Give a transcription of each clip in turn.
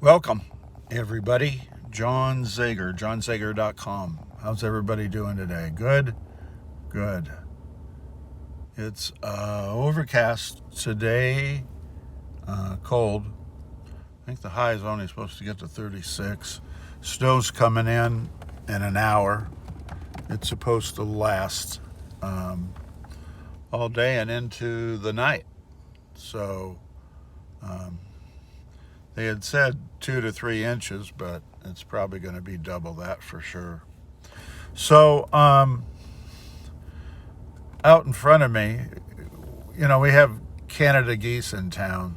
Welcome, everybody. John Zager, johnzager.com. How's everybody doing today? Good? Good. It's overcast today, cold. I think the high is only supposed to get to 36. Snow's coming in an hour. It's supposed to last all day and into the night. So they had said 2 to 3 inches, but it's probably going to be double that for sure. So, out in front of me, we have Canada geese in town,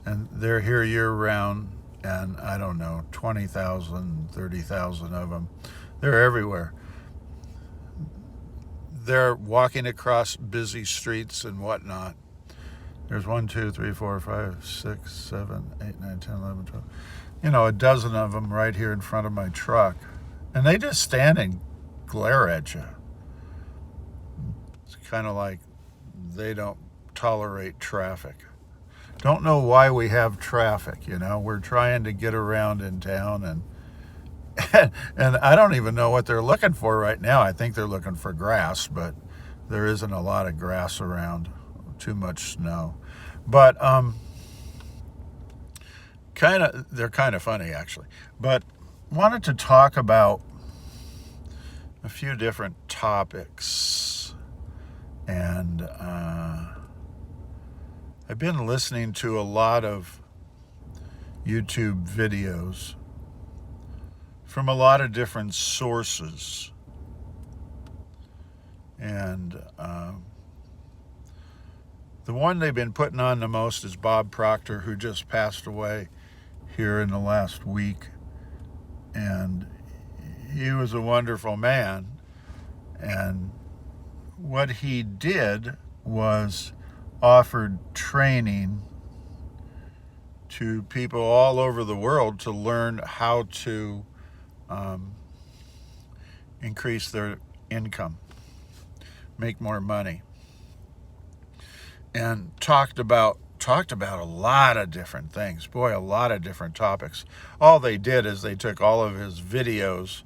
and they're here year round, and I don't know, 20,000, 30,000 of them. They're everywhere. They're walking across busy streets and whatnot. There's 1, 2, 3, 4, 5, 6, 7, 8, 9, 10, 11, 12. A dozen of them right here in front of my truck. And they just stand and glare at you. It's kind of like they don't tolerate traffic. Don't know why we have traffic, We're trying to get around in town, and I don't even know what they're looking for right now. I think they're looking for grass, but there isn't a lot of grass around. Too much snow. But they're kind of funny, actually. But wanted to talk about a few different topics. And I've been listening to a lot of YouTube videos from a lot of different sources. And the one they've been putting on the most is Bob Proctor, who just passed away here in the last week. And he was a wonderful man. And what he did was offered training to people all over the world to learn how to increase their income, make more money. And talked about a lot of different things. Boy, a lot of different topics. All they did is they took all of his videos,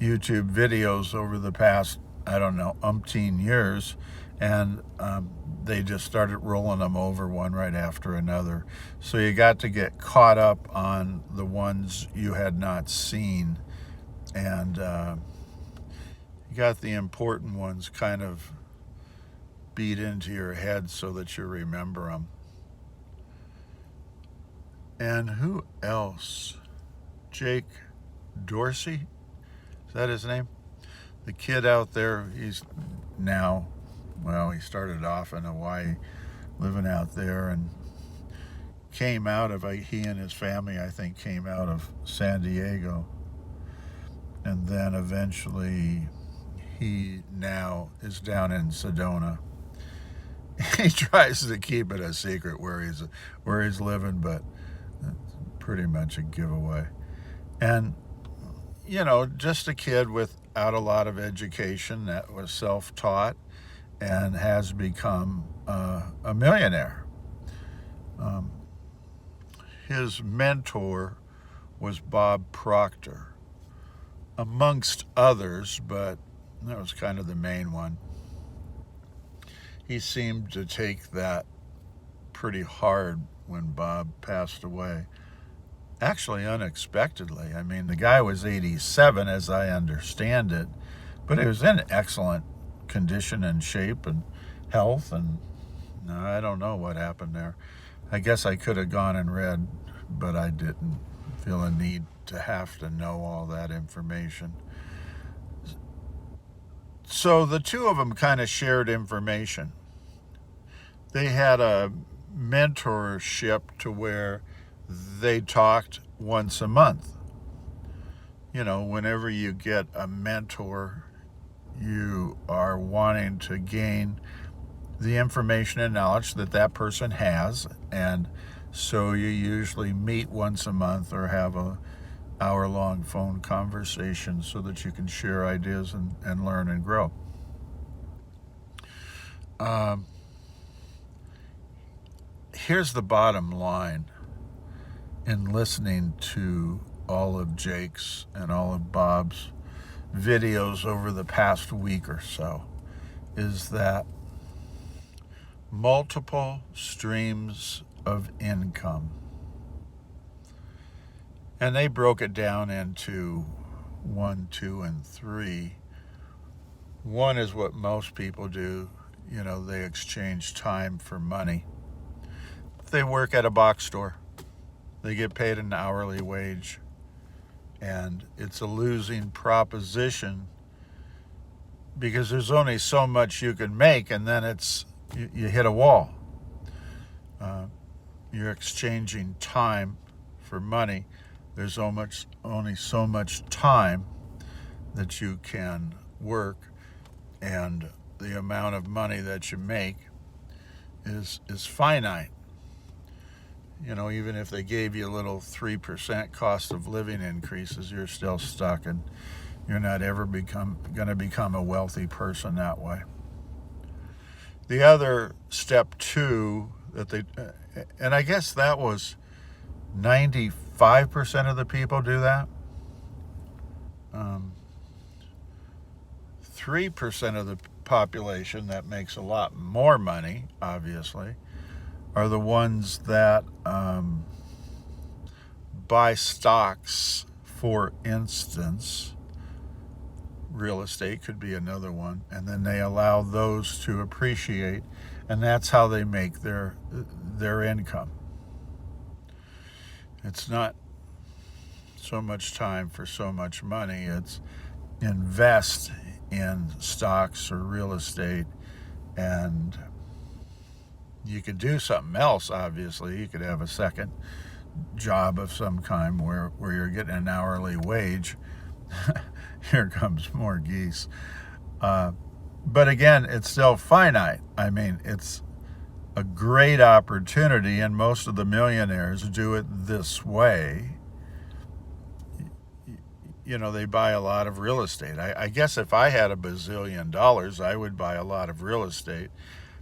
YouTube videos over the past, umpteen years, and they just started rolling them over one right after another. So you got to get caught up on the ones you had not seen, and you got the important ones kind of beat into your head so that you remember them. And who else? Jake Dorsey? Is that his name? The kid out there, he started off in Hawaii, living out there, and came out of, he and his family, I think, came out of San Diego. And then eventually he now is down in Sedona. He tries to keep it a secret where he's living, but it's pretty much a giveaway. And just a kid without a lot of education that was self-taught and has become a millionaire. His mentor was Bob Proctor, amongst others, but that was kind of the main one. He seemed to take that pretty hard when Bob passed away. Actually, unexpectedly. I mean, the guy was 87, as I understand it, but he was in excellent condition and shape and health, and I don't know what happened there. I guess I could have gone and read, but I didn't feel a need to have to know all that information. So the two of them kind of shared information. They had a mentorship to where they talked once a month. Whenever you get a mentor, you are wanting to gain the information and knowledge that person has, and so you usually meet once a month or have a hour-long phone conversation so that you can share ideas and learn and grow. Here's the bottom line. in listening to all of Jake's and all of Bob's videos over the past week or so is that multiple streams of income. And they broke it down into 1, 2, and 3. 1 is what most people do. You know, they exchange time for money. They work at a box store. They get paid an hourly wage. And it's a losing proposition because there's only so much you can make, and then you hit a wall. You're exchanging time for money. There's only so much time that you can work, and the amount of money that you make is finite. You know, even if they gave you a little 3% cost of living increases, you're still stuck, and you're not ever going to become a wealthy person that way. The other step 2 that and I guess that was 95% of the people do that. 3% of the population that makes a lot more money, obviously, are the ones that buy stocks, for instance. Real estate could be another one, and then they allow those to appreciate, and that's how they make their income. It's not so much time for so much money. It's invest in stocks or real estate, and you could do something else. Obviously, you could have a second job of some kind where you're getting an hourly wage. Here comes more geese. But again, it's still finite. I mean, it's a great opportunity, and most of the millionaires do it this way. You know, they buy a lot of real estate. I guess if I had $1 bazillion, I would buy a lot of real estate.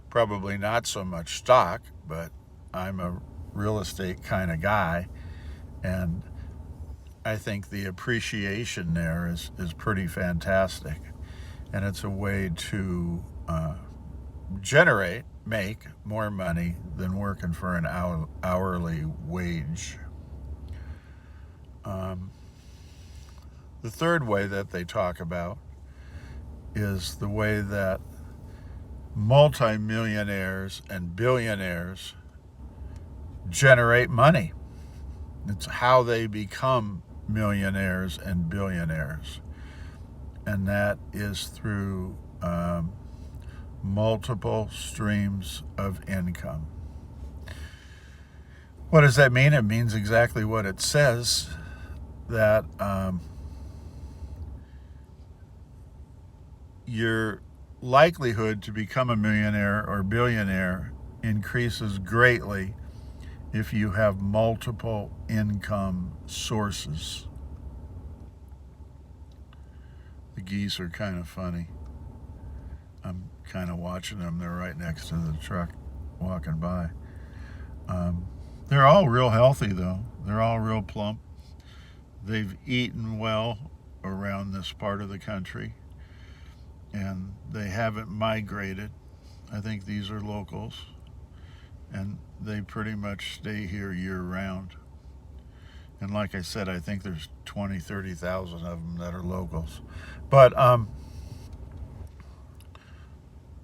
Probably not so much stock, but I'm a real estate kind of guy, and I think the appreciation there is pretty fantastic, and it's a way to make more money than working for an hourly wage. The third way that they talk about is the way that multimillionaires and billionaires generate money. It's how they become millionaires and billionaires, and that is through multiple streams of income. What does that mean? It means exactly what it says, that your likelihood to become a millionaire or billionaire increases greatly if you have multiple income sources. The geese are kind of funny. I'm kind of watching them. They're right next to the truck walking by. They're all real healthy, though. They're all real plump. They've eaten well around this part of the country, and they haven't migrated. I think these are locals, and they pretty much stay here year round. And like I said, I think there's 20, 30,000 of them that are locals. But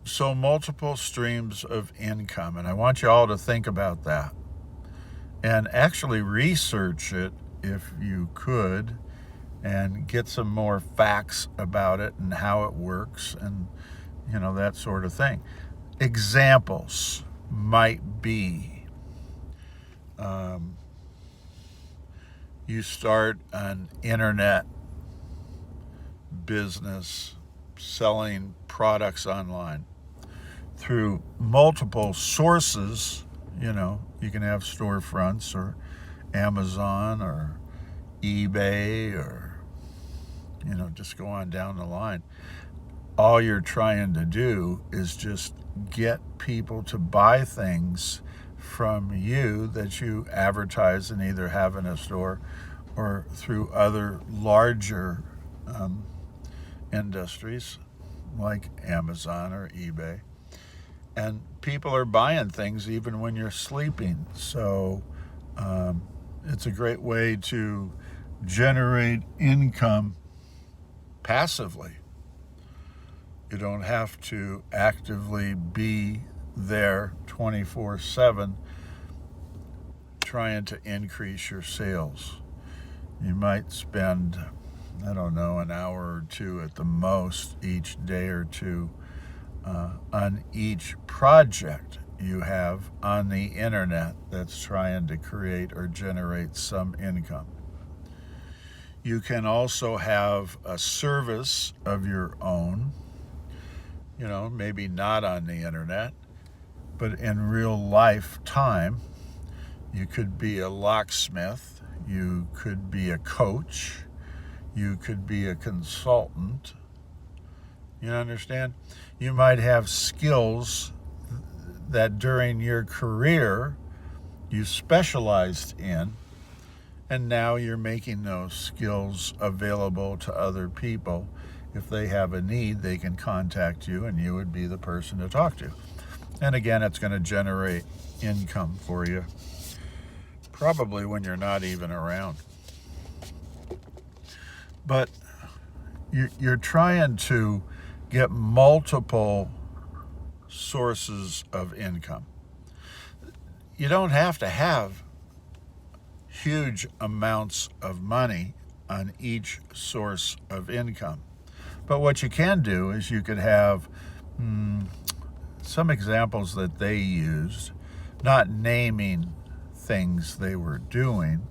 so multiple streams of income, and I want you all to think about that and actually research it if you could, and get some more facts about it and how it works, and you know, that sort of thing. Examples might be you start an internet business selling products online through multiple sources. You know, you can have storefronts or Amazon or eBay, or you know, just go on down the line. All you're trying to do is just get people to buy things from you that you advertise and either have in a store or through other larger industries like Amazon or eBay. And people are buying things even when you're sleeping. So it's a great way to generate income passively. You don't have to actively be there 24/7 trying to increase your sales. You might spend, I don't know, an hour or two at the most each day or two on each project you have on the internet that's trying to create or generate some income. You can also have a service of your own, maybe not on the internet, but in real life time. You could be a locksmith, you could be a coach, you could be a consultant. You understand? You might have skills that during your career you specialized in, and now you're making those skills available to other people. If they have a need, they can contact you, and you would be the person to talk to. And again, it's going to generate income for you, probably when you're not even around. But you're trying to get multiple sources of income. You don't have to have huge amounts of money on each source of income. But what you can do is you could have some examples that they used, not naming things they were doing,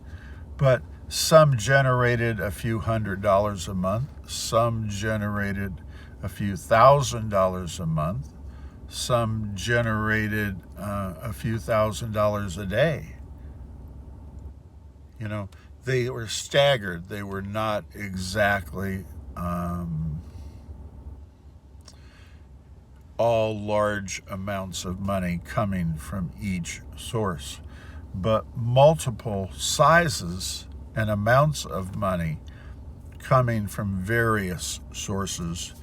but some generated a few $100s a month, some generated a few $1,000s a month, some generated a few $1,000s a day. They were staggered. They were not exactly all large amounts of money coming from each source, but multiple sizes and amounts of money coming from various sources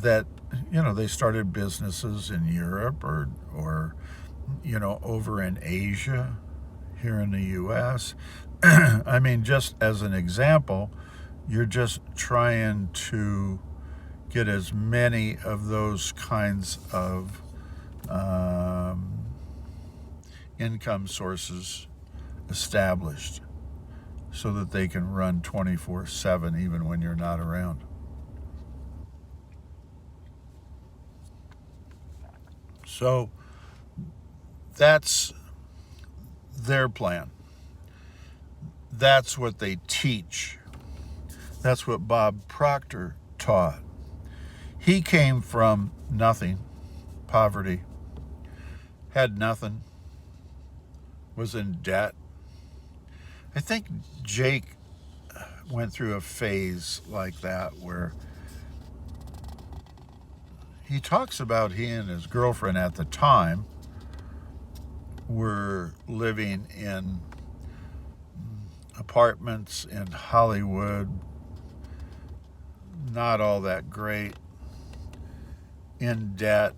that, they started businesses in Europe or over in Asia, here in the U.S. I mean, just as an example, you're just trying to get as many of those kinds of income sources established so that they can run 24/7 even when you're not around. So that's their plan. That's what they teach. That's what Bob Proctor taught. He came from nothing, poverty, had nothing, was in debt. I think Jake went through a phase like that where he talks about he and his girlfriend at the time were living in apartments in Hollywood, not all that great, in debt,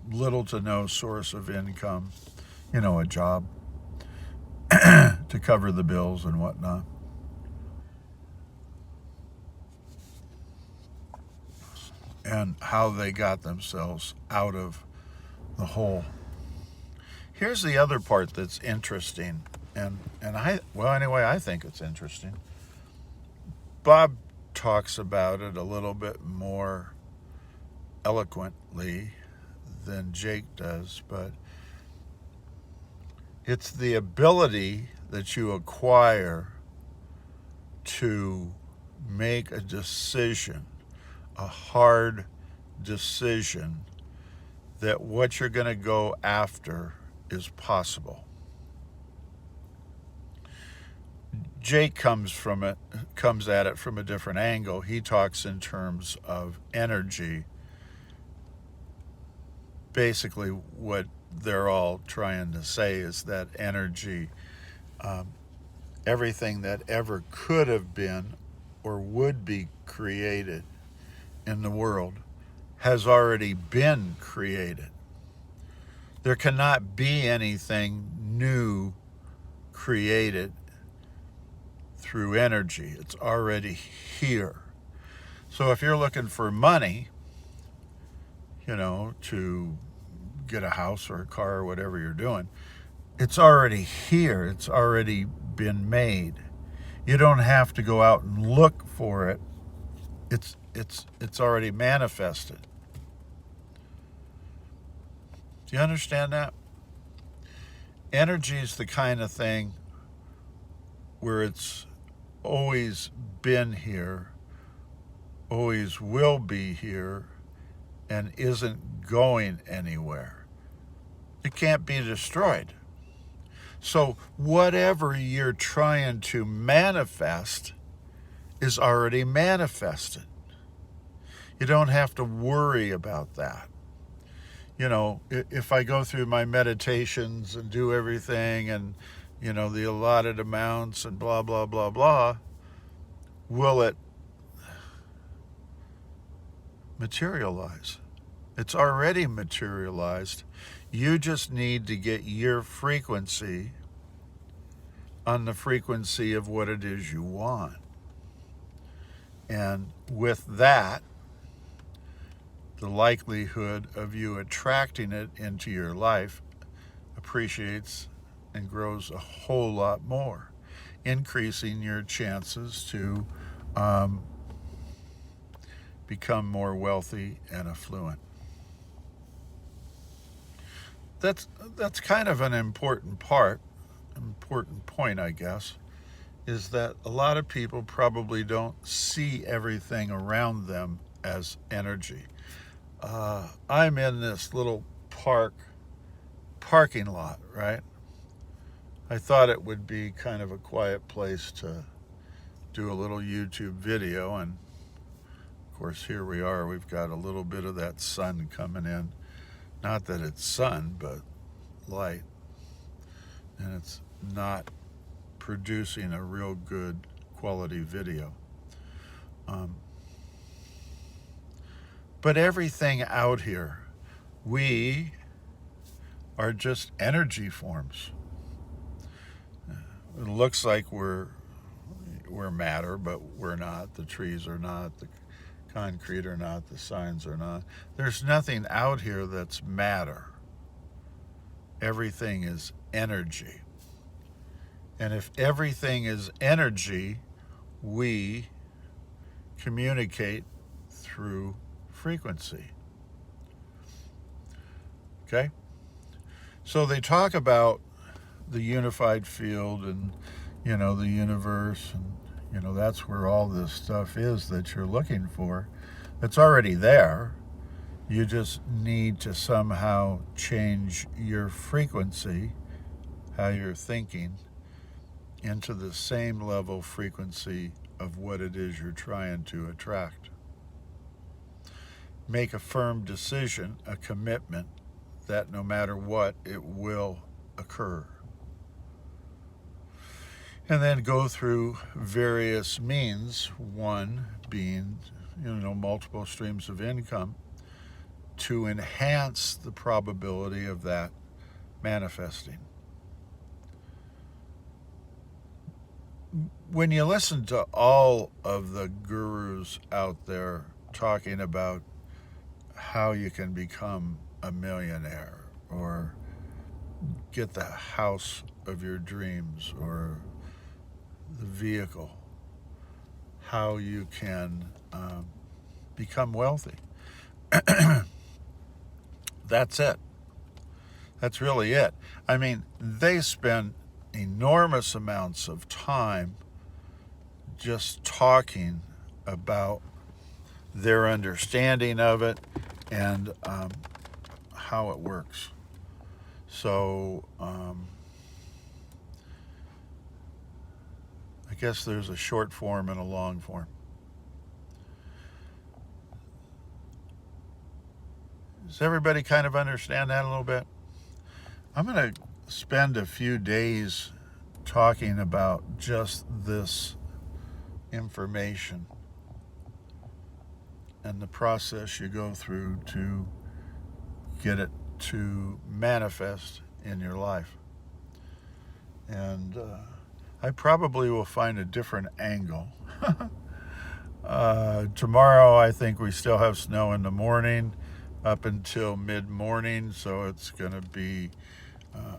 little to no source of income, a job to cover the bills and whatnot. And how they got themselves out of the hole. Here's the other part that's interesting, and I think it's interesting. Bob talks about it a little bit more eloquently than Jake does, but it's the ability that you acquire to make a decision, a hard decision, that what you're going to go after is possible. Jake comes at it from a different angle. He talks in terms of energy. Basically, what they're all trying to say is that energy, everything that ever could have been or would be created in the world has already been created. There cannot be anything new created through energy. It's already here. So if you're looking for money, to get a house or a car or whatever you're doing, it's already here. It's already been made. You don't have to go out and look for it. It's already manifested. Do you understand that? Energy is the kind of thing where it's always been here, always will be here, and isn't going anywhere. It can't be destroyed. So whatever you're trying to manifest is already manifested. You don't have to worry about that. If I go through my meditations and do everything and, the allotted amounts and blah, blah, blah, blah, will it materialize? It's already materialized. You just need to get your frequency on the frequency of what it is you want. And with that, the likelihood of you attracting it into your life appreciates and grows a whole lot more, increasing your chances to become more wealthy and affluent. That's kind of an important point, I guess, is that a lot of people probably don't see everything around them as energy. I'm in this little parking lot, right? I thought it would be kind of a quiet place to do a little YouTube video, and of course here we are. We've got a little bit of that sun coming in. Not that it's sun, but light. And it's not producing a real good quality video. But everything out here, we are just energy forms. It looks like we're matter, but we're not. The trees are not. The concrete are not. The signs are not. There's nothing out here that's matter. Everything is energy. And if everything is energy, we communicate through frequency. Okay? So they talk about the unified field and, the universe, and, that's where all this stuff is that you're looking for. It's already there. You just need to somehow change your frequency, how you're thinking, into the same level frequency of what it is you're trying to attract. Make a firm decision, a commitment that no matter what, it will occur. And then go through various means, one being, multiple streams of income, to enhance the probability of that manifesting. When you listen to all of the gurus out there talking about how you can become a millionaire or get the house of your dreams or the vehicle, how you can become wealthy. That's it. That's really it. I mean, they spend enormous amounts of time just talking about their understanding of it and how it works. So I guess there's a short form and a long form. Does everybody kind of understand that a little bit? I'm going to spend a few days talking about just this information and the process you go through to get it to manifest in your life. And I probably will find a different angle. Tomorrow, I think we still have snow in the morning up until mid-morning, so it's going to be,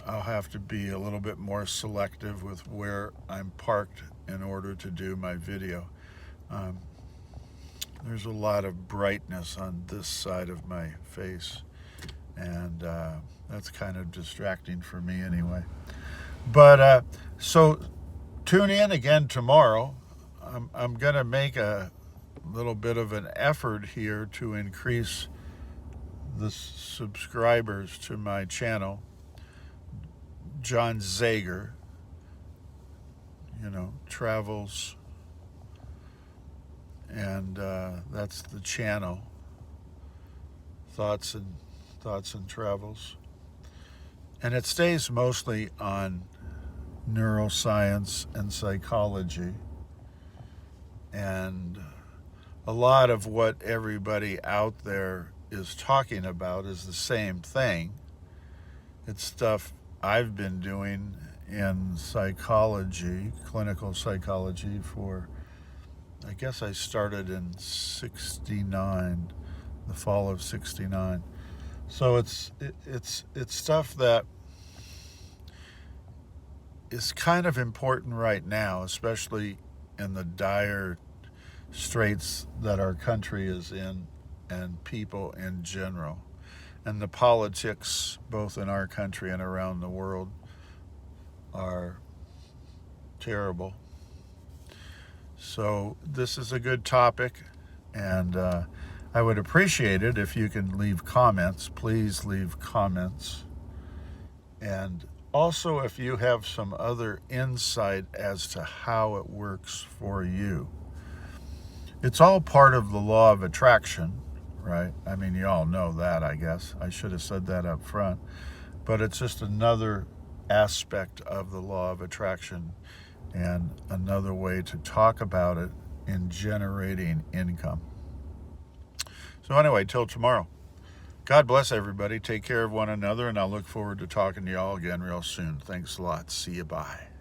I'll have to be a little bit more selective with where I'm parked in order to do my video. There's a lot of brightness on this side of my face, and that's kind of distracting for me anyway. But so tune in again tomorrow. I'm going to make a little bit of an effort here to increase the subscribers to my channel. John Zager, travels, and that's the channel. Thoughts and Travels. And it stays mostly on neuroscience and psychology. And a lot of what everybody out there is talking about is the same thing. It's stuff I've been doing in psychology, clinical psychology, for, I guess I started in 69, the fall of 69. So it's stuff that is kind of important right now, especially in the dire straits that our country is in and people in general. And the politics, both in our country and around the world, are terrible. So this is a good topic, and I would appreciate it if you can leave comments. Please leave comments. And also, if you have some other insight as to how it works for you. It's all part of the law of attraction, right? I mean, you all know that, I guess. I should have said that up front. But it's just another aspect of the law of attraction and another way to talk about it in generating income. So anyway, till tomorrow. God bless everybody. Take care of one another, and I'll look forward to talking to y'all again real soon. Thanks a lot. See you. Bye.